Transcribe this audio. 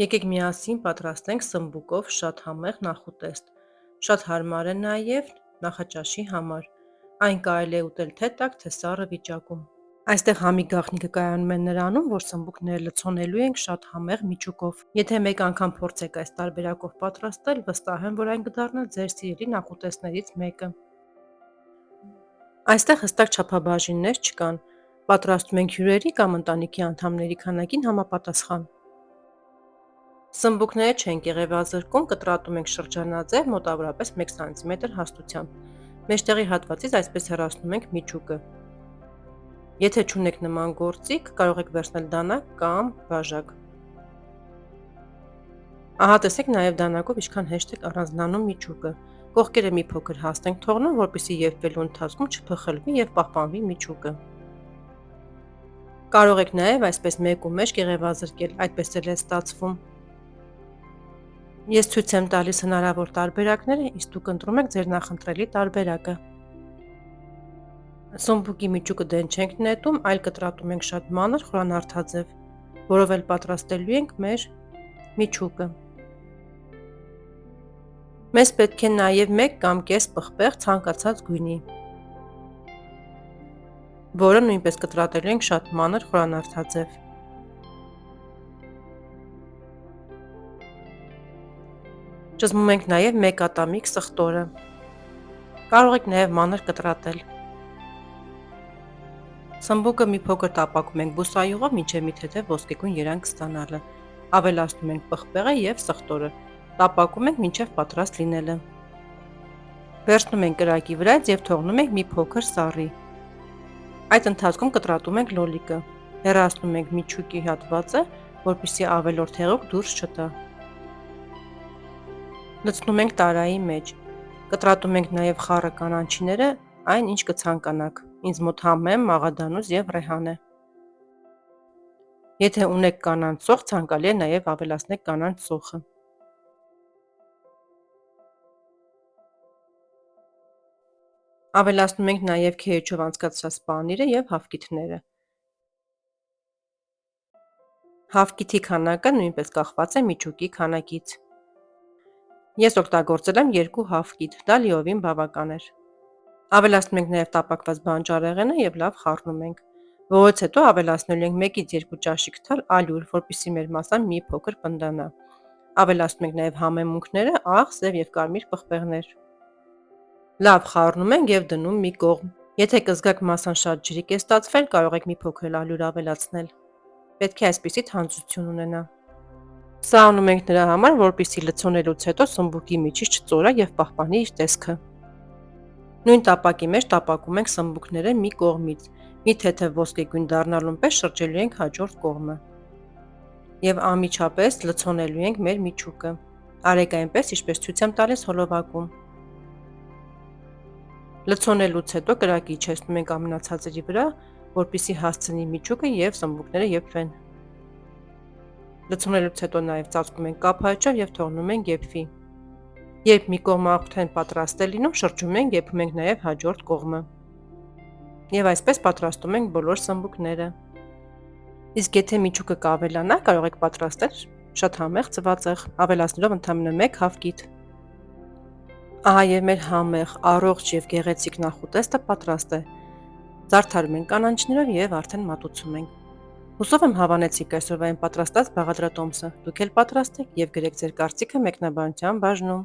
Եկեք միասին պատրաստենք սմբուկով շատ համեղ նախուտեստ։ Շատ հարմար է նաև նախաճաշի համար։ Այն կարելի է ուտել թե տաք, թե սառը վիճակում։ Այստեղ համի գաղտնիքը կայանում է նրանում, որ սմբուկները լցոնելու ենք շատ համեղ միջուկով։ Եթե մեկ անգամ փորձեք այս տարբերակով պատրաստել, վստահ եմ, որ այն կդառնա ձեր սիրելի նախուտեստներից մեկը։ Այստեղ հստակ չափաբաժիններ չկան։ Պատրաստում ենք հյուրերի կամ ընտանիքի անդամների քանակին համապատասխան։ Սմբուկները չենք եղևազրկում, կտրատում ենք շրջանաձև մոտավորապես 1 սմ հաստությամբ։ Մեջտեղի հատվածից այսպես հեռացնում ենք միջուկը։ Եթե չունեք նման գործիք, կարող եք վերցնել դանակ կամ բաժակ։ Ահա տեսեք նաև դանակով ինչքան հեշտ է առանձնանում միջուկը։ Կողքերը մի փոքր հաստ ենք թողնում, որպեսզի եփվելու ընթացքում չփխլվի եւ պահպանվի միջուկը։ Կարող եք նաև այսպես մեկ ու մեկ եղևազրկել, այդպես էլ է ստացվում։ Ես ցույց եմ տալիս հնարավոր տարբերակները, իսկ դուք ընտրում եք ձեր նախընտրելի տարբերակը։ Սմբուկի միջուկը դեն չենք նետում, այլ կտրատում ենք շատ մանր խորանարդաձև, որով էլ պատրաստելու ենք մեր միջուկը։ Մեզ պետք է նաև 1 կամ կես պղպեղ ցանկացած գույնի, որը նույնպես կտրատելու ենք շատ մանր խորանարդաձև։ Ճզմում ենք նաև 1 ատամիկ սխտորը։ Կարող եք նաև մանր կտրատել։ Սմբուկը մի փոքր տապակում ենք բուսայուղով, մինչև մի թեթև ոսկեգույն երանգ ստանալը։ Ավելացնում ենք պղպեղը եւ սխտորը։ Տապակում ենք մինչև պատրաստ լինելը։ Վերցնում ենք կրակի վրայից եւ թողնում ենք մի փոքր սառի։ Այդ ընթացքում կտրատում ենք լոլիկը։ Հեռացնում ենք միջուկի հատվածը, որպեսզի ավելորդ հեղուկ դուրս չտա։ Լցնում ենք տարայի մեջ։ Կտրատում ենք նաև խառը կանաչիները, այն ինչ կցանկանաք։ Ինձ մոտ համեմ, մաղադանուց եւ ռեհան է։ Եթե ունեք կանանց սոխ, ցանկալի է նաև ավելացնել կանանց սոխը։ Ավելացնում ենք նաև քեչով անցկացրած պանիրը եւ հավկիթները։ Հավկիթի քանակը նույնպես կախված է միջուկի քանակից։ Ես օգտագործել եմ 2 հավկիթ, դա լիովին բավական էր։ Ավելացնում ենք նաև տապակված բանջարեղենը եւ լավ խառնում ենք։ Որից հետո ավելացնելու ենք 1-ից 2 ճաշիկ թալ ալյուր, որպեսզի մեր մասան մի փոքր պնդանա։ Ավելացնում ենք նաև համեմունքները, աղ, սև եւ կարմիր պղպեղներ։ Լավ խառնում ենք եւ դնում մի կողմ։ Եթե կզգաք մասան շատ ջրիկ է ստացվել, կարող եք մի փոքր ալյուր ավելացնել։ Պետք է այսպիսի թանձրություն ունենա։ Սա անում ենք նրա համար, որպեսզի լցոնելուց հետո սմբուկի միջից չծորա եւ պահպանի իր տեսքը։ Նույն տապակի մեջ տապակում ենք սմբուկները մի կողմից։ Մի թեթև ոսկեգույն դառնալուն պես շրջելու ենք հաջորդ կողմը։ Եվ անմիջապես լցոնելու ենք մեր միջուկը։ Արեք այնպես, ինչպես ցույց եմ տալիս հոլովակում։ Լցոնելուց հետո կրակի իջեցնում ենք ամենացածերի վրա, որպեսզի հասցնի միջուկը եւ սմբուկները եփվեն։ Լցոնելուց հետո նաև ծածկում ենք կափարիչով եւ թողնում ենք եփվի։ Երբ մի կողմը արդեն պատրաստ է լինում, շրջում ենք, եփում ենք նաև հաջորդ կողմը։ Եվ այսպես պատրաստում ենք բոլոր սմբուկները։ Իսկ եթե միջուկը կավելանա, կարող եք պատրաստել շատ համեղ ծվածեղ, ավելացնելով ընդամենը 1 հավկիթ։ Ահա եւ մեր համեղ, առողջ եւ գեղեցիկ նախուտեստը պատրաստ է։ Զարդարում ենք կանաչիներով եւ արդեն մատուցում ենք։ Հուսով եմ հավանեցիք այսօրվա իմ պատրաստած բաղադրատոմսը։ Դուք էլ պատրաստեք եւ գրեք ձեր կարծիքը մեկնաբանության բաժնում։